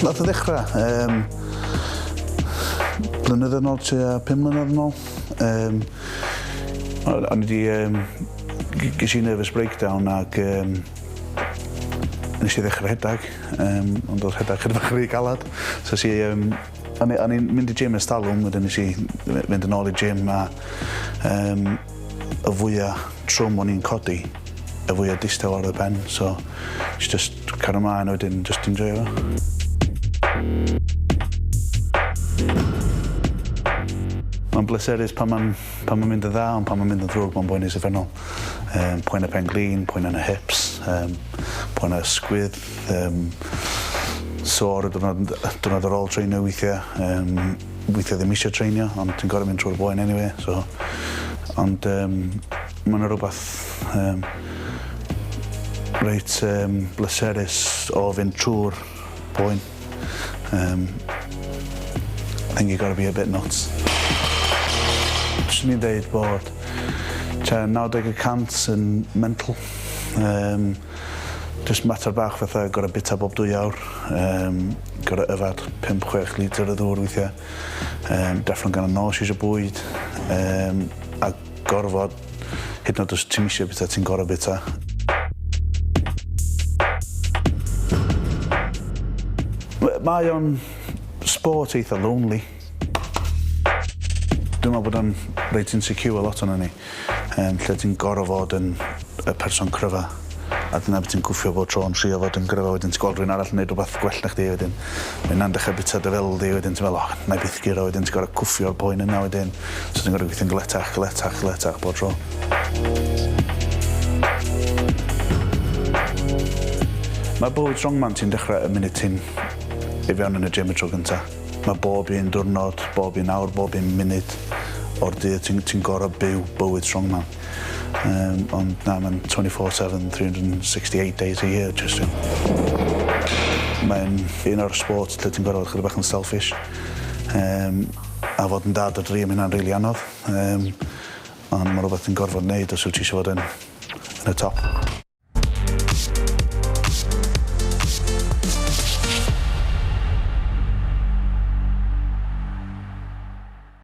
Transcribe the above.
Nath o ddechrau blynyddoedd yn ôl, 5 mlynedd yn ôl. O'n i ges i nervous breakdown ac nes i ddechrau rhedag, ond oedd rhedag chydig bach rhy galad. So o'n i'n mynd i gym ers talwm, wedyn nes i fynd yn ôl i gym a y fwyaf trwm o'n i'n codi, y fwyaf distaw ar y pen. So just cario ymlaen wedyn, just enjoy fo. Mae'n bleserus pan ma'n mynd yn dda, ond pan ma'n mynd yn ddrwg, mae'n boenus effernol. Poen y pen glin, poen yn y hips, poen y sgwydd, sôr y diwrnod ar ôl treinio weithiau. Weithiau ddim eisiau treinio, ond ti'n gorau mynd trwy'r boen anyway. So, ond mae'n rhywbeth reit bleserus o fynd trwy'r boen. I think you've got to be a bit nuts. Swn i'n dweud bod 90% yn mental. Just mater bach fatha gorau bita bob 2 awr. Gorau yfad 5-6 litr y ddŵr weithiau. Deffro'n gan y nos eisiau bwyd. A gorfod, hyd yn oed os ti'n eisiau bita, ti'n gorau bita. Mae o'n sport eitha lonely. Dwi'n meddwl bod o'n reit insecure lot o'n ni. Lle ti'n gorau fod yn y person cryfa. A dyna beth ti'n gwffio bod tro'n trio fod yn gryfa. Wedyn ti'n gweld rhywun arall yn gwneud rhywbeth gwell na chdi wedyn. Mae'n dechrau bita dy fel di wedyn. Ti'n meddwl, na i byth giro wedyn. Ti'n gorau cwffio'r boen yna wedyn. So ti'n gorau gweithio'n gletach bod tro. Mae bywyd strongman ti'n dechrau y munud ti'n i fewn yn y gym y tro gyntaf. Mae bob un diwrnod, bob un awr, bob un munud o'r dydd ti'n gorau byw bywyd strongman. Ond na, mae'n 24/7, 368 days a year, just yw. Mae'n un o'r sport lle ti'n gorau chydig bach yn selfish. A fod yn dad o dri am hynna'n rili anodd. Ond mae rhywbeth ti'n gorfod wneud os wyt ti eisiau fod yn y top.